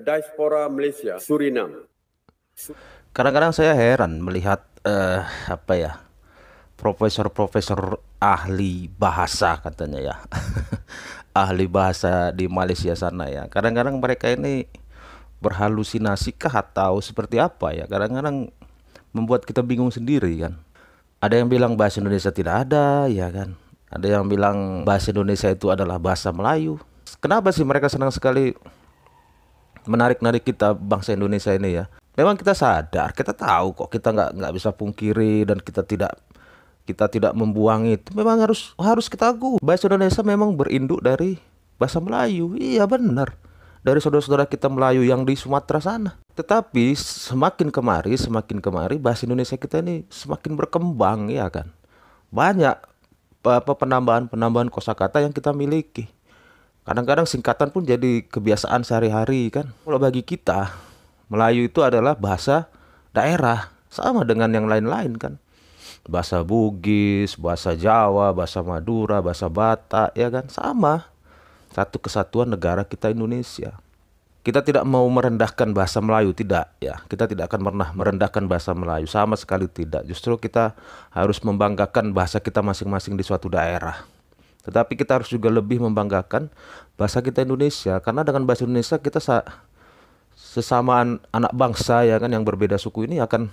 diaspora Malaysia, Suriname. Kadang-kadang saya heran melihat apa ya, profesor-profesor ahli bahasa katanya ya. Ahli bahasa di Malaysia sana ya. Kadang-kadang mereka ini berhalusinasi kah atau seperti apa ya. Kadang-kadang membuat kita bingung sendiri kan. Ada yang bilang bahasa Indonesia tidak ada ya kan. Ada yang bilang bahasa Indonesia itu adalah bahasa Melayu. Kenapa sih mereka senang sekali menarik-narik kita bangsa Indonesia ini ya? Memang kita sadar, kita tahu kok, kita nggak bisa pungkiri dan kita tidak membuang itu. Memang harus kita akui bahasa Indonesia memang berinduk dari bahasa Melayu. Iya benar. Dari saudara-saudara kita Melayu yang di Sumatera sana. Tetapi semakin kemari bahasa Indonesia kita ini semakin berkembang ya kan. Banyak penambahan kosakata yang kita miliki. Kadang-kadang singkatan pun jadi kebiasaan sehari-hari kan. Kalau bagi kita, Melayu itu adalah bahasa daerah, sama dengan yang lain-lain kan. Bahasa Bugis, bahasa Jawa, bahasa Madura, bahasa Batak, ya kan, sama. Satu kesatuan negara kita Indonesia. Kita tidak mau merendahkan bahasa Melayu, tidak ya. Kita tidak akan pernah merendahkan bahasa Melayu, sama sekali tidak. Justru kita harus membanggakan bahasa kita masing-masing di suatu daerah. Tetapi kita harus juga lebih membanggakan bahasa kita Indonesia, karena dengan bahasa Indonesia kita sesama anak bangsa ya kan yang berbeda suku ini akan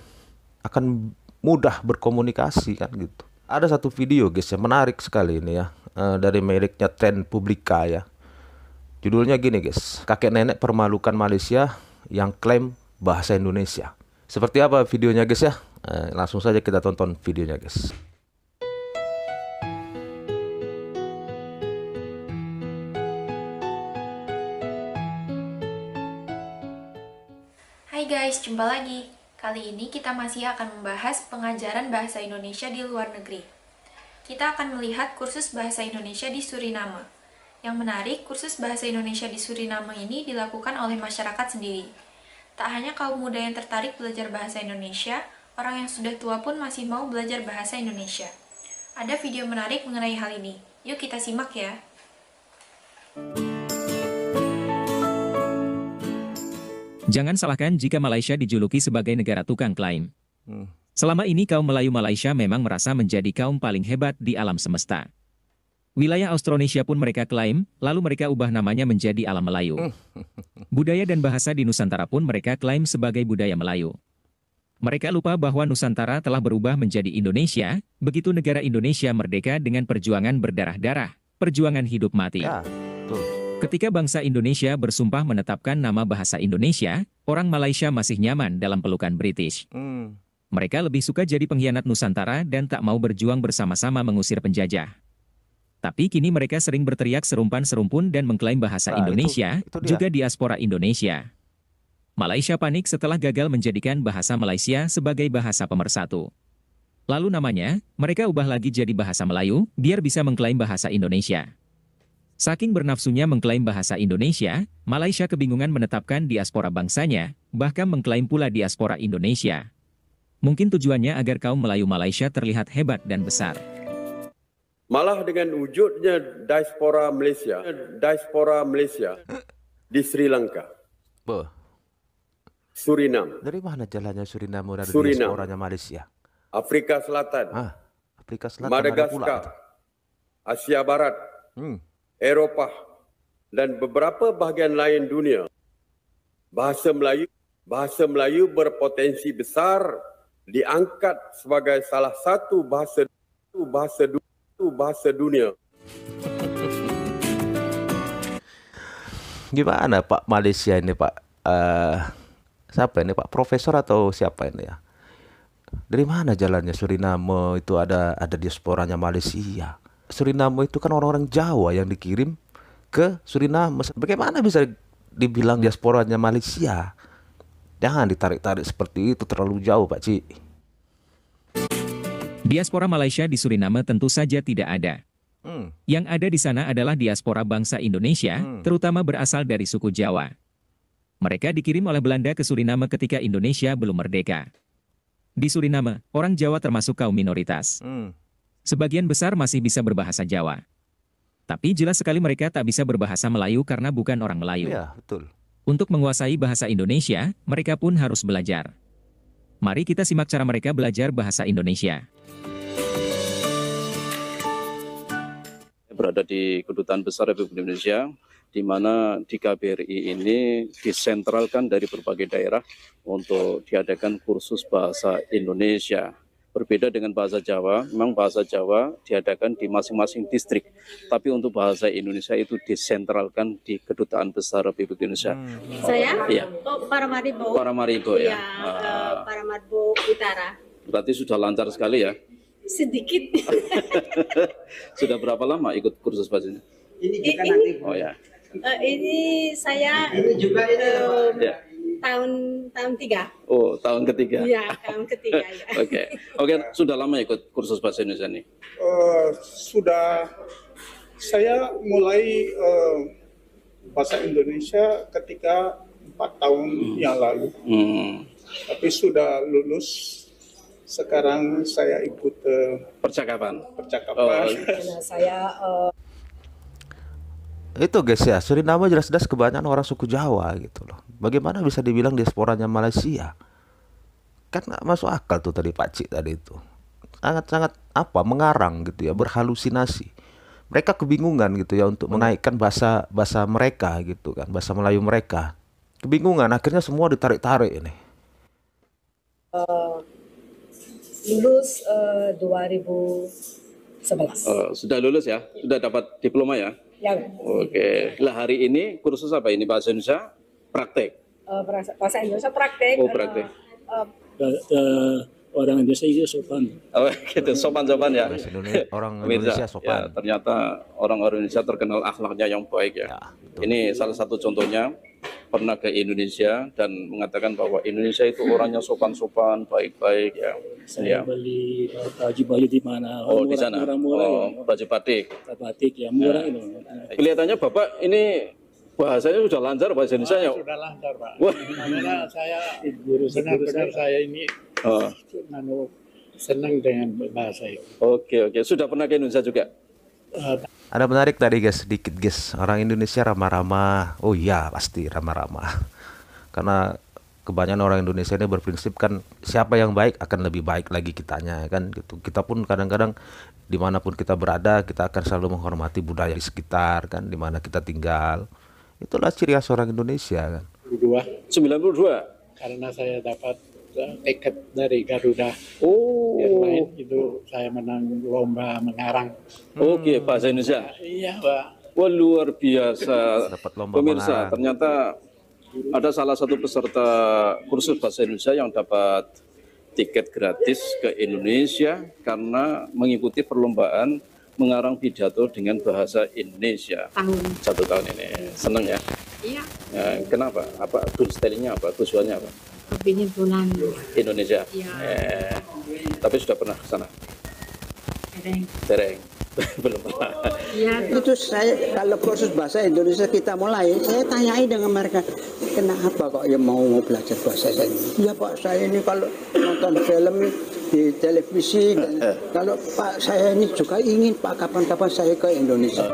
mudah berkomunikasi kan gitu. Ada satu video guys yang menarik sekali ini ya, dari miliknya Trend Publica ya. Judulnya gini guys, kakek nenek permalukan Malaysia yang klaim bahasa Indonesia. Seperti apa videonya guys ya? Langsung saja kita tonton videonya guys. Hai guys, jumpa lagi. Kali ini kita masih akan membahas pengajaran bahasa Indonesia di luar negeri. Kita akan melihat kursus bahasa Indonesia di Suriname. Yang menarik, kursus bahasa Indonesia di Suriname ini dilakukan oleh masyarakat sendiri. Tak hanya kaum muda yang tertarik belajar bahasa Indonesia, orang yang sudah tua pun masih mau belajar bahasa Indonesia. Ada video menarik mengenai hal ini. Yuk kita simak ya. Jangan salahkan jika Malaysia dijuluki sebagai negara tukang klaim. Selama ini kaum Melayu Malaysia memang merasa menjadi kaum paling hebat di alam semesta. Wilayah Austronesia pun mereka klaim, lalu mereka ubah namanya menjadi Alam Melayu. Budaya dan bahasa di Nusantara pun mereka klaim sebagai budaya Melayu. Mereka lupa bahwa Nusantara telah berubah menjadi Indonesia, begitu negara Indonesia merdeka dengan perjuangan berdarah-darah, perjuangan hidup mati. Ya, betul. Ketika bangsa Indonesia bersumpah menetapkan nama bahasa Indonesia, orang Malaysia masih nyaman dalam pelukan British. Mereka lebih suka jadi pengkhianat Nusantara dan tak mau berjuang bersama-sama mengusir penjajah. Tapi kini mereka sering berteriak serumpan-serumpun dan mengklaim bahasa Indonesia, itu dia. juga diaspora Indonesia. Malaysia panik setelah gagal menjadikan bahasa Malaysia sebagai bahasa pemersatu. Lalu namanya, mereka ubah lagi jadi bahasa Melayu, biar bisa mengklaim bahasa Indonesia. Saking bernafsunya mengklaim bahasa Indonesia, Malaysia kebingungan menetapkan diaspora bangsanya, bahkan mengklaim pula diaspora Indonesia. Mungkin tujuannya agar kaum Melayu Malaysia terlihat hebat dan besar. Malah dengan wujudnya diaspora Malaysia di Sri Lanka, Boh, Suriname, dari mana jalannya Suriname dan Suriname. diasporanya Malaysia? Afrika Selatan, Afrika Selatan ada pula. Madagaskar, Asia Barat, Eropah, dan beberapa bahagian lain dunia. Bahasa Melayu berpotensi besar diangkat sebagai salah satu bahasa dunia. Gimana Pak Malaysia ini Pak? Siapa ini Pak? Profesor atau siapa ini ya? Dari mana jalannya Suriname itu ada diasporanya Malaysia? Suriname itu kan orang-orang Jawa yang dikirim ke Suriname. Bagaimana bisa dibilang diasporanya Malaysia? Jangan ditarik-tarik seperti itu, terlalu jauh Pak Ci. Diaspora Malaysia di Suriname tentu saja tidak ada. Yang ada di sana adalah diaspora bangsa Indonesia, terutama berasal dari suku Jawa. Mereka dikirim oleh Belanda ke Suriname ketika Indonesia belum merdeka. Di Suriname, orang Jawa termasuk kaum minoritas. Sebagian besar masih bisa berbahasa Jawa. Tapi jelas sekali mereka tak bisa berbahasa Melayu karena bukan orang Melayu. Iya, betul. Untuk menguasai bahasa Indonesia, mereka pun harus belajar. Mari kita simak cara mereka belajar bahasa Indonesia. Berada di Kedutaan Besar Republik Indonesia, di mana di KBRI ini disentralkan dari berbagai daerah untuk diadakan kursus bahasa Indonesia. Berbeda dengan bahasa Jawa, memang bahasa Jawa diadakan di masing-masing distrik. Tapi untuk bahasa Indonesia itu disentralkan di Kedutaan Besar Republik Indonesia. Saya? Iya. Oh, Paramaribo. Paramaribo ya. Iya, Paramaribo Utara. Berarti sudah lancar sekali ya. Sedikit. Sudah berapa lama ikut kursus bahasa ini? Ini, Oh ya. ini saya Ya. tahun 3. Oh, tahun ketiga. Iya, tahun ketiga ya. Oke, sudah lama ikut kursus bahasa Indonesia nih? Sudah, saya mulai bahasa Indonesia ketika 4 tahun yang lalu. Tapi sudah lulus, sekarang saya ikut Percakapan. percakapan. Nah, saya Itu guys ya, Suriname jelas-jelas kebanyakan orang suku Jawa gitu loh. Bagaimana bisa dibilang diasporanya Malaysia? Kan nggak masuk akal tuh tadi Pak Cik tadi itu. Sangat-sangat mengarang gitu ya, berhalusinasi. Mereka kebingungan gitu ya untuk menaikkan bahasa mereka gitu kan, bahasa Melayu mereka. Kebingungan, akhirnya semua ditarik-tarik ini. lulus 2011. Sudah lulus ya? Sudah dapat diploma ya? Ya, Oke. Lah hari ini kursus apa ini bahasa Indonesia? Praktek. bahasa Indonesia praktek. Oh, praktek. Orang Indonesia itu sopan. Oh, gitu. Sopan-sopan ya. Bahasa Indonesia, orang Pemirsa, Indonesia sopan. ya, ternyata orang-orang Indonesia terkenal akhlaknya yang baik ya. Ya, betul. Ini salah satu contohnya, pernah ke Indonesia dan mengatakan bahwa Indonesia itu orangnya sopan-sopan, baik-baik ya. Saya beli baju di mana? Oh, di sana. Murah, Baju batik. batik ya murah itu. Kelihatannya Bapak ini bahasanya sudah lancar bahasa Indonesia ya. Sudah lancar, Pak. Wah. Karena saya benar-benar saya ini Oh, senang dengan bahasa itu. Oke. Sudah pernah ke Indonesia juga? Ada menarik tadi guys, sedikit guys. Orang Indonesia ramah-ramah. Oh iya, pasti ramah-ramah. Karena kebanyakan orang Indonesia ini berprinsip kan siapa yang baik akan lebih baik lagi kitanya kan gitu. Kita pun kadang-kadang dimanapun kita berada kita akan selalu menghormati budaya di sekitar kan, dimana kita tinggal. Itulah ciri khas orang Indonesia kan. 92. Karena saya dapat tiket dari Garuda Oh. Airline, itu saya menang lomba mengarang. Oke, bahasa Indonesia. Iya, Pak. Wah, luar biasa. Dapat lomba Pemirsa, mengarang. ternyata ada salah satu peserta kursus bahasa Indonesia yang dapat tiket gratis ke Indonesia karena mengikuti perlombaan mengarang pidato dengan bahasa Indonesia. Tahun. 1 tahun ini. Seneng ya? Iya, Kenapa? Apa tujuannya apa? Tujuannya apa? penyimpunan Indonesia. Iya. Tapi sudah pernah ke sana? Dereng. Belum pernah. Iya, Itu saya kalau kursus bahasa Indonesia kita mulai, saya tanyai dengan mereka, kenapa kok ya mau belajar bahasa Indonesia? Ya Pak, saya ini kalau nonton film di televisi, kalau Pak saya ini juga ingin Pak kapan-kapan saya ke Indonesia.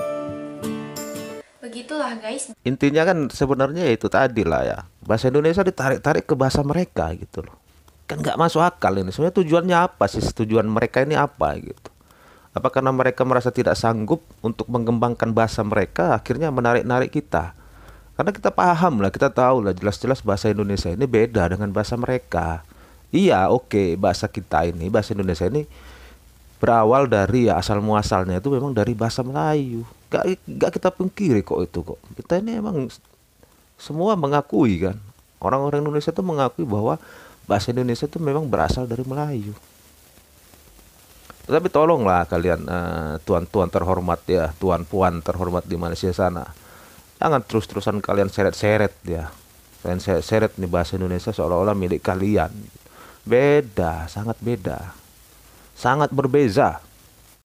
Begitulah guys. Intinya kan sebenarnya itu tadi lah ya. Bahasa Indonesia ditarik-tarik ke bahasa mereka gitu loh. Kan nggak masuk akal ini. Sebenarnya tujuannya apa sih? Tujuan mereka ini apa gitu? Apa karena mereka merasa tidak sanggup untuk mengembangkan bahasa mereka, akhirnya menarik-narik kita? Karena kita paham lah, kita tahu lah jelas-jelas bahasa Indonesia ini beda dengan bahasa mereka. Iya, oke, bahasa kita ini, bahasa Indonesia ini berawal dari ya asal muasalnya itu memang dari bahasa Melayu. Gak kita pungkiri kok itu kok. Kita ini emang semua mengakui kan. Orang-orang Indonesia itu mengakui bahwa bahasa Indonesia itu memang berasal dari Melayu. Tapi tolonglah kalian tuan-tuan terhormat ya, tuan-puan terhormat di Malaysia sana. Jangan terus-terusan kalian seret-seret ya. Kalian seret nih bahasa Indonesia seolah-olah milik kalian. Beda, sangat beda. Sangat berbeza.